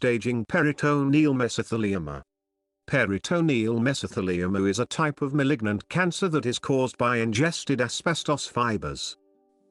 staging peritoneal mesothelioma. Peritoneal mesothelioma is a type of malignant cancer that is caused by ingested asbestos fibers.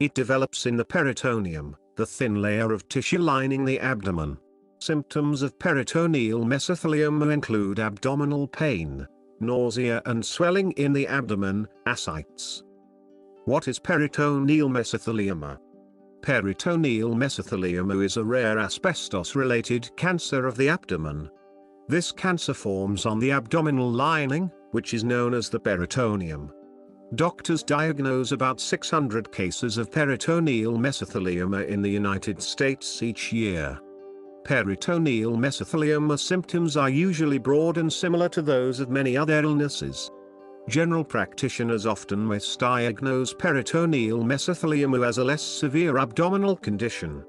It develops in the peritoneum, the thin layer of tissue lining the abdomen. Symptoms of peritoneal mesothelioma include abdominal pain, nausea and swelling in the abdomen, ascites. What is peritoneal mesothelioma? Peritoneal mesothelioma is a rare asbestos-related cancer of the abdomen. This cancer forms on the abdominal lining, which is known as the peritoneum. Doctors diagnose about 600 cases of peritoneal mesothelioma in the United States each year. Peritoneal mesothelioma symptoms are usually broad and similar to those of many other illnesses. General practitioners often misdiagnose peritoneal mesothelioma as a less severe abdominal condition.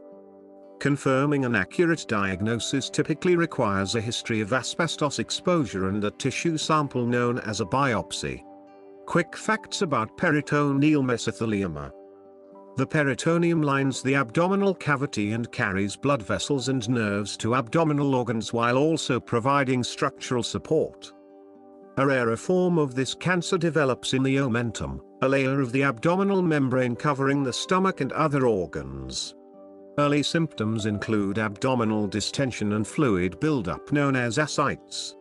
Confirming an accurate diagnosis typically requires a history of asbestos exposure and a tissue sample known as a biopsy. Quick facts about peritoneal mesothelioma. The peritoneum lines the abdominal cavity and carries blood vessels and nerves to abdominal organs while also providing structural support. A rarer form of this cancer develops in the omentum, a layer of the abdominal membrane covering the stomach and other organs. Early symptoms include abdominal distension and fluid buildup known as ascites.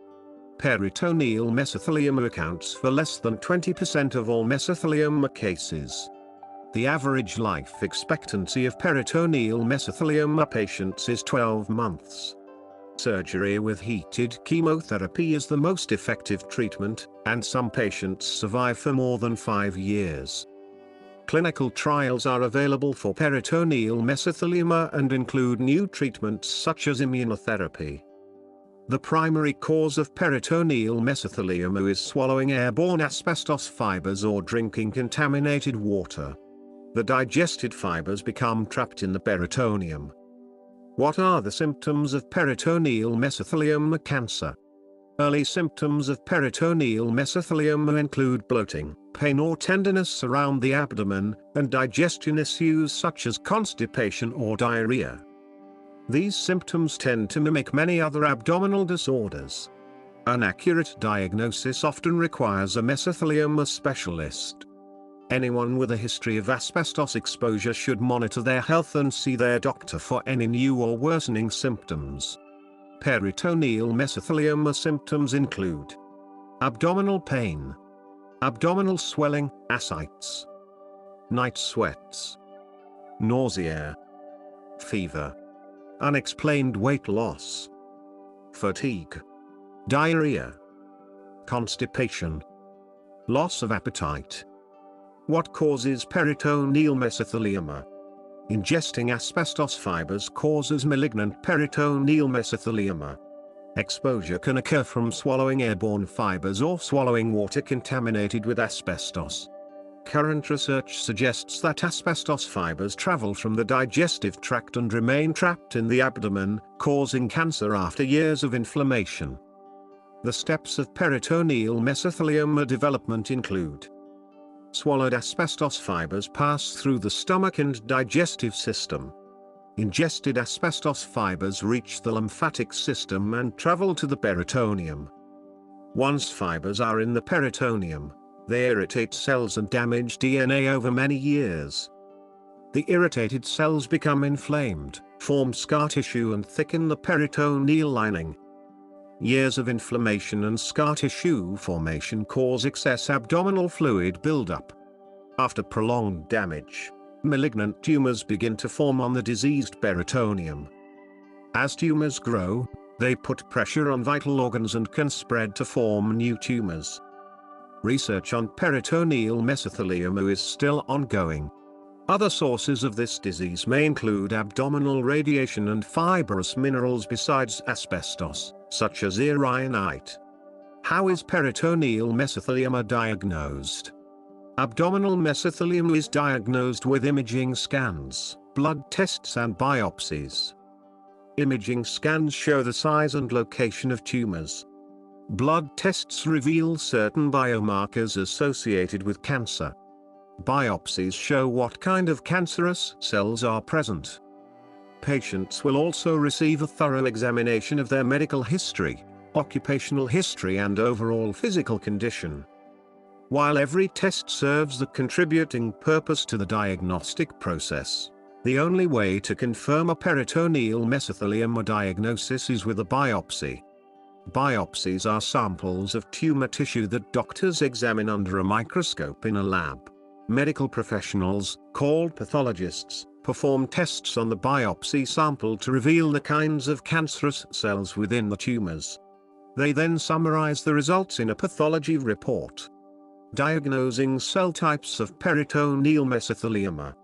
Peritoneal mesothelioma accounts for less than 20% of all mesothelioma cases. The average life expectancy of peritoneal mesothelioma patients is 12 months. Surgery with heated chemotherapy is the most effective treatment, and some patients survive for more than 5 years. Clinical trials are available for peritoneal mesothelioma and include new treatments such as immunotherapy. The primary cause of peritoneal mesothelioma is swallowing airborne asbestos fibers or drinking contaminated water. The digested fibers become trapped in the peritoneum. What are the symptoms of peritoneal mesothelioma cancer? Early symptoms of peritoneal mesothelioma include bloating, pain or tenderness around the abdomen, and digestion issues such as constipation or diarrhea. These symptoms tend to mimic many other abdominal disorders. An accurate diagnosis often requires a mesothelioma specialist. Anyone with a history of asbestos exposure should monitor their health and see their doctor for any new or worsening symptoms. Peritoneal mesothelioma symptoms include abdominal pain, abdominal swelling, ascites, night sweats, nausea, fever, unexplained weight loss, fatigue, diarrhea, constipation, loss of appetite. What causes peritoneal mesothelioma? Ingesting asbestos fibers causes malignant peritoneal mesothelioma. Exposure can occur from swallowing airborne fibers or swallowing water contaminated with asbestos. Current research suggests that asbestos fibers travel from the digestive tract and remain trapped in the abdomen, causing cancer after years of inflammation. The steps of peritoneal mesothelioma development include: swallowed asbestos fibers pass through the stomach and digestive system. Ingested asbestos fibers reach the lymphatic system and travel to the peritoneum. Once fibers are in the peritoneum, they irritate cells and damage DNA over many years. The irritated cells become inflamed, form scar tissue and thicken the peritoneal lining. Years of inflammation and scar tissue formation cause excess abdominal fluid buildup. After prolonged damage, malignant tumors begin to form on the diseased peritoneum. As tumors grow, they put pressure on vital organs and can spread to form new tumors. Research on peritoneal mesothelioma is still ongoing. Other sources of this disease may include abdominal radiation and fibrous minerals besides asbestos, such as iraionite. How is peritoneal mesothelioma diagnosed? Abdominal mesothelioma is diagnosed with imaging scans, blood tests and biopsies. Imaging scans show the size and location of tumors. Blood tests reveal certain biomarkers associated with cancer. Biopsies show what kind of cancerous cells are present. Patients will also receive a thorough examination of their medical history, occupational history and overall physical condition. While every test serves a contributing purpose to the diagnostic process, the only way to confirm a peritoneal mesothelioma diagnosis is with a biopsy. Biopsies are samples of tumor tissue that doctors examine under a microscope in a lab. Medical professionals, called pathologists, perform tests on the biopsy sample to reveal the kinds of cancerous cells within the tumors. They then summarize the results in a pathology report. Diagnosing cell types of peritoneal mesothelioma.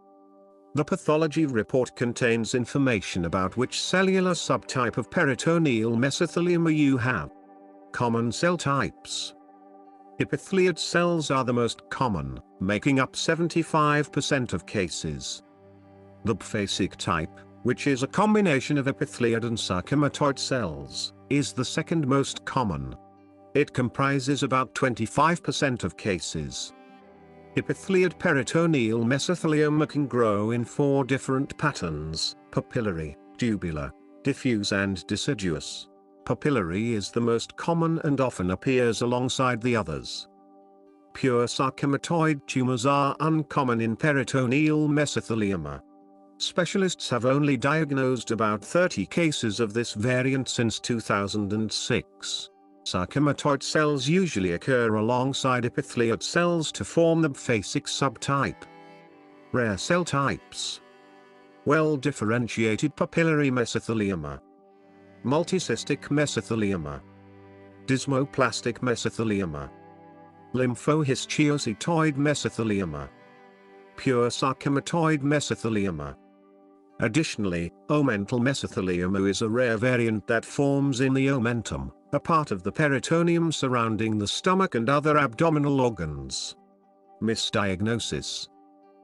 The pathology report contains information about which cellular subtype of peritoneal mesothelioma you have. Common cell types. Epithelial cells are the most common, making up 75% of cases. The basic type, which is a combination of epithelial and sarcomatoid cells, is the second most common. It comprises about 25% of cases. Epithelial peritoneal mesothelioma can grow in 4 different patterns: papillary, tubular, diffuse and deciduous. Papillary is the most common and often appears alongside the others. Pure sarcomatoid tumors are uncommon in peritoneal mesothelioma. Specialists have only diagnosed about 30 cases of this variant since 2006. Sarcomatoid cells usually occur alongside epithelial cells to form the basic subtype. Rare cell types. Well-differentiated papillary mesothelioma, multicystic mesothelioma, desmoplastic mesothelioma, lymphohistiocytoid mesothelioma, pure sarcomatoid mesothelioma. Additionally, omental mesothelioma is a rare variant that forms in the omentum, a part of the peritoneum surrounding the stomach and other abdominal organs. Misdiagnosis.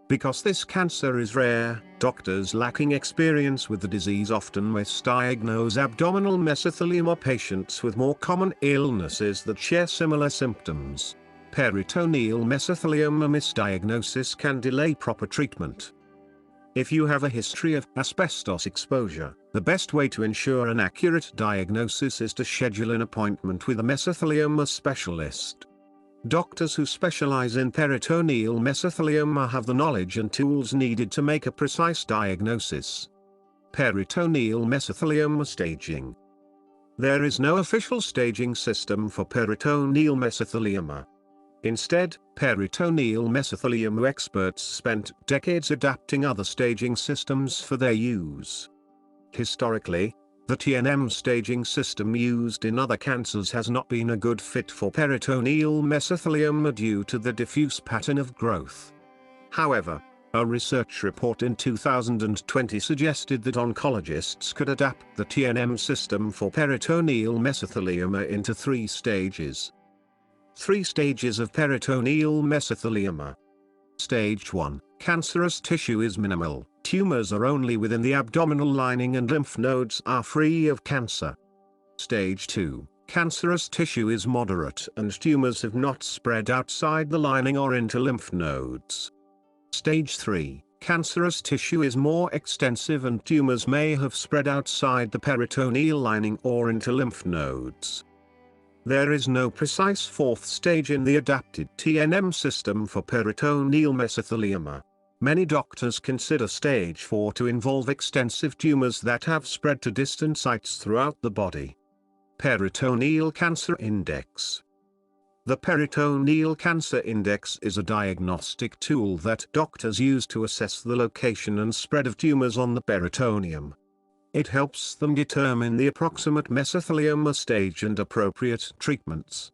Because this cancer is rare, doctors lacking experience with the disease often misdiagnose abdominal mesothelioma patients with more common illnesses that share similar symptoms. Peritoneal mesothelioma misdiagnosis can delay proper treatment. If you have a history of asbestos exposure, the best way to ensure an accurate diagnosis is to schedule an appointment with a mesothelioma specialist. Doctors who specialize in peritoneal mesothelioma have the knowledge and tools needed to make a precise diagnosis. Peritoneal mesothelioma staging. There is no official staging system for peritoneal mesothelioma. Instead, peritoneal mesothelioma experts spent decades adapting other staging systems for their use. Historically, the TNM staging system used in other cancers has not been a good fit for peritoneal mesothelioma due to the diffuse pattern of growth. However, a research report in 2020 suggested that oncologists could adapt the TNM system for peritoneal mesothelioma into 3 stages. 3 stages of peritoneal mesothelioma. Stage 1, cancerous tissue is minimal, tumors are only within the abdominal lining and lymph nodes are free of cancer. Stage 2, cancerous tissue is moderate and tumors have not spread outside the lining or into lymph nodes. Stage 3, cancerous tissue is more extensive and tumors may have spread outside the peritoneal lining or into lymph nodes. There is no precise 4th stage in the adapted TNM system for peritoneal mesothelioma. Many doctors consider stage 4 to involve extensive tumors that have spread to distant sites throughout the body. Peritoneal Cancer Index. The Peritoneal Cancer Index is a diagnostic tool that doctors use to assess the location and spread of tumors on the peritoneum. It helps them determine the approximate mesothelioma stage and appropriate treatments.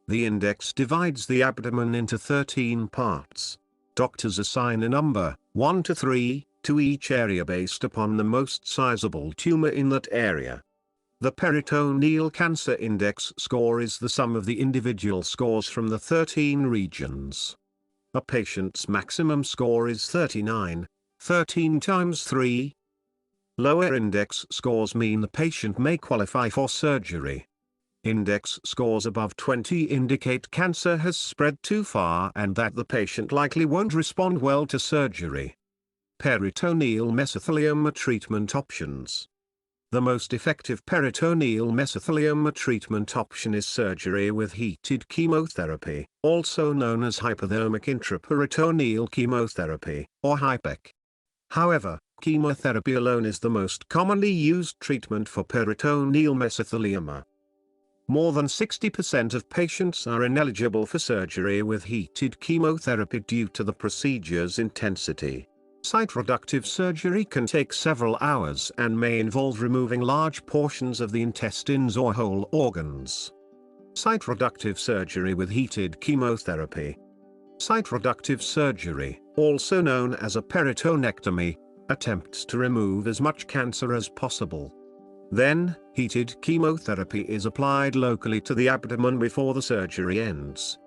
The index divides the abdomen into 13 parts. Doctors assign a number, 1 to 3, to each area based upon the most sizable tumor in that area. The Peritoneal Cancer Index score is the sum of the individual scores from the 13 regions. A patient's maximum score is 39, 13 times 3. Lower index scores mean the patient may qualify for surgery. Index scores above 20 indicate cancer has spread too far and that the patient likely won't respond well to surgery. Peritoneal mesothelioma treatment options. The most effective peritoneal mesothelioma treatment option is surgery with heated chemotherapy, also known as hypothermic intraperitoneal chemotherapy, or HIPEC. However, chemotherapy alone is the most commonly used treatment for peritoneal mesothelioma. More than 60% of patients are ineligible for surgery with heated chemotherapy due to the procedure's intensity. Site-reductive surgery can take several hours and may involve removing large portions of the intestines or whole organs. Site-reductive surgery with heated chemotherapy. Site-reductive surgery, also known as a peritonectomy, attempts to remove as much cancer as possible. Then, heated chemotherapy is applied locally to the abdomen before the surgery ends.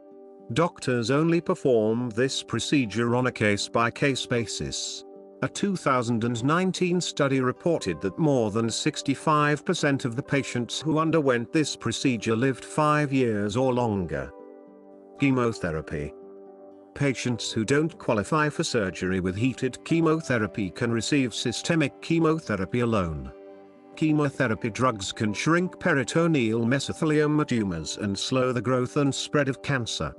Doctors only perform this procedure on a case-by-case basis. A 2019 study reported that more than 65% of the patients who underwent this procedure lived 5 years or longer. Chemotherapy. Patients who don't qualify for surgery with heated chemotherapy can receive systemic chemotherapy alone. Chemotherapy drugs can shrink peritoneal mesothelioma tumors and slow the growth and spread of cancer.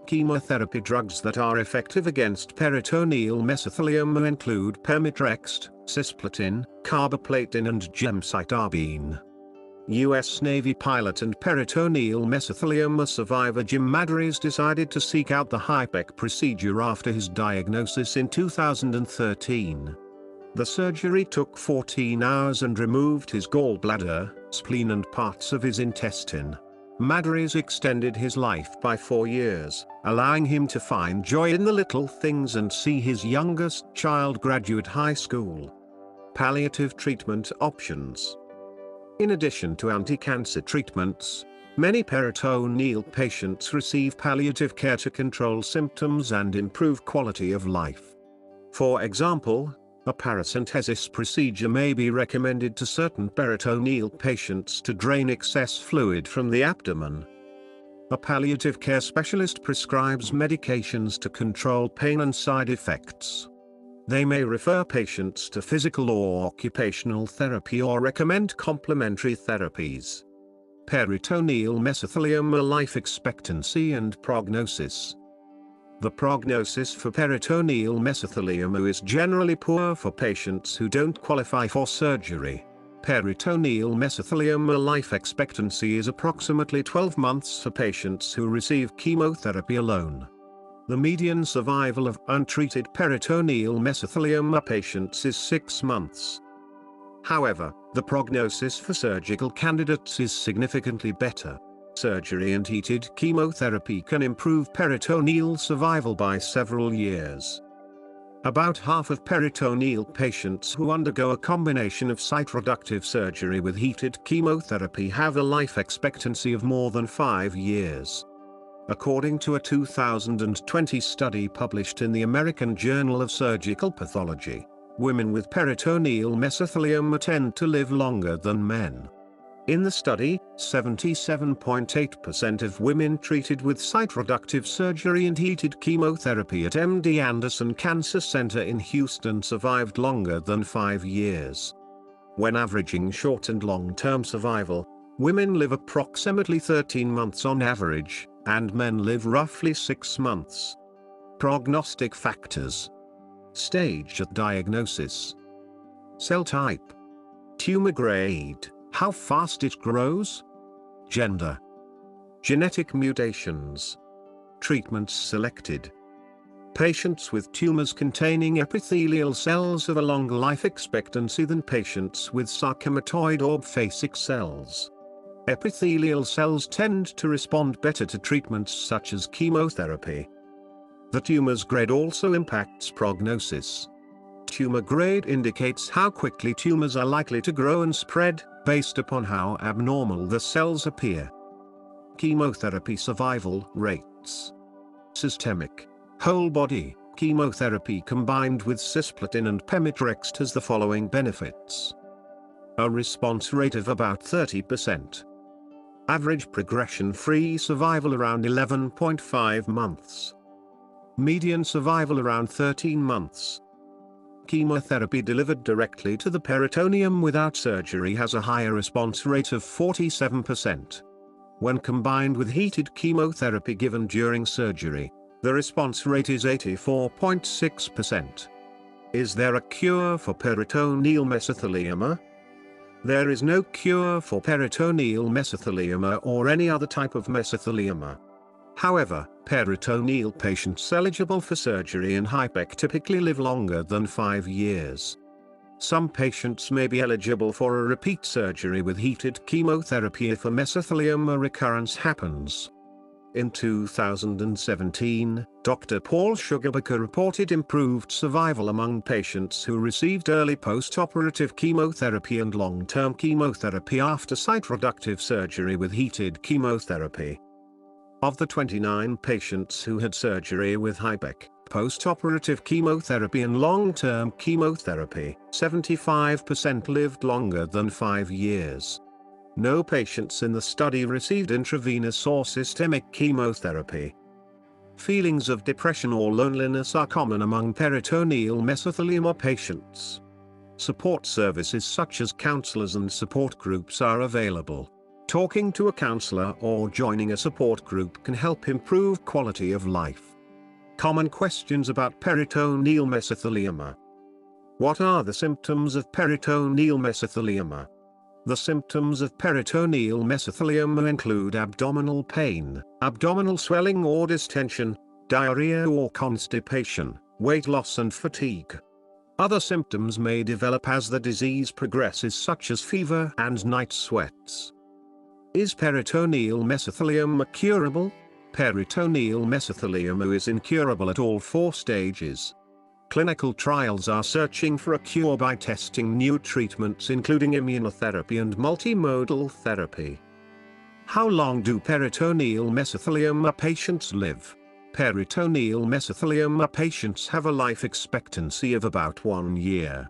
Chemotherapy drugs that are effective against peritoneal mesothelioma include pemetrexed, cisplatin, carboplatin and gemcitabine. U.S. Navy pilot and peritoneal mesothelioma survivor Jim Maddrey's decided to seek out the HIPEC procedure after his diagnosis in 2013. The surgery took 14 hours and removed his gallbladder, spleen and parts of his intestine. Maddrey's extended his life by 4 years, allowing him to find joy in the little things and see his youngest child graduate high school. Palliative treatment options. In addition to anti-cancer treatments, many peritoneal patients receive palliative care to control symptoms and improve quality of life. For example, a paracentesis procedure may be recommended to certain peritoneal patients to drain excess fluid from the abdomen. A palliative care specialist prescribes medications to control pain and side effects. They may refer patients to physical or occupational therapy or recommend complementary therapies. Peritoneal mesothelioma life expectancy and prognosis. The prognosis for peritoneal mesothelioma is generally poor for patients who don't qualify for surgery. Peritoneal mesothelioma life expectancy is approximately 12 months for patients who receive chemotherapy alone. The median survival of untreated peritoneal mesothelioma patients is 6 months. However, the prognosis for surgical candidates is significantly better. Surgery and heated chemotherapy can improve peritoneal survival by several years. About half of peritoneal patients who undergo a combination of site-reductive surgery with heated chemotherapy have a life expectancy of more than 5 years. According to a 2020 study published in the American Journal of Surgical Pathology, women with peritoneal mesothelioma tend to live longer than men. In the study, 77.8% of women treated with site-reductive surgery and heated chemotherapy at MD Anderson Cancer Center in Houston survived longer than 5 years. When averaging short and long-term survival, women live approximately 13 months on average, and men live roughly 6 months. Prognostic factors. Stage at diagnosis. Cell type. Tumor grade. How fast it grows? Gender. Genetic mutations. Treatments selected. Patients with tumors containing epithelial cells have a longer life expectancy than patients with sarcomatoid or phasic cells. Epithelial cells tend to respond better to treatments such as chemotherapy. The tumor's grade also impacts prognosis. Tumor grade indicates how quickly tumors are likely to grow and spread, based upon how abnormal the cells appear. Chemotherapy survival rates. Systemic, whole body, chemotherapy combined with cisplatin and pemetrexed has the following benefits. A response rate of about 30%. Average progression-free survival around 11.5 months. Median survival around 13 months. chemotherapy delivered directly to the peritoneum without surgery has a higher response rate of 47%. When combined with heated chemotherapy given during surgery, the response rate is 84.6%. Is there a cure for peritoneal mesothelioma? There is no cure for peritoneal mesothelioma or any other type of mesothelioma. However, peritoneal patients eligible for surgery in HIPEC typically live longer than 5 years. Some patients may be eligible for a repeat surgery with heated chemotherapy if a mesothelioma recurrence happens. In 2017, Dr. Paul Sugarbaker reported improved survival among patients who received early post-operative chemotherapy and long-term chemotherapy after site-reductive surgery with heated chemotherapy. Of the 29 patients who had surgery with HIPEC, post-operative chemotherapy and long-term chemotherapy, 75% lived longer than 5 years. No patients in the study received intravenous or systemic chemotherapy. Feelings of depression or loneliness are common among peritoneal mesothelioma patients. Support services such as counselors and support groups are available. Talking to a counselor or joining a support group can help improve quality of life. Common questions about peritoneal mesothelioma. What are the symptoms of peritoneal mesothelioma? The symptoms of peritoneal mesothelioma include abdominal pain, abdominal swelling or distension, diarrhea or constipation, weight loss and fatigue. Other symptoms may develop as the disease progresses, such as fever and night sweats. Is peritoneal mesothelioma curable? Peritoneal mesothelioma is incurable at all 4 stages. Clinical trials are searching for a cure by testing new treatments including immunotherapy and multimodal therapy. How long do peritoneal mesothelioma patients live? Peritoneal mesothelioma patients have a life expectancy of about 1 year.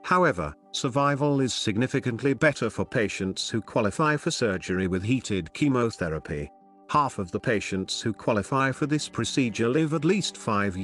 However, survival is significantly better for patients who qualify for surgery with heated chemotherapy. Half of the patients who qualify for this procedure live at least 5 years.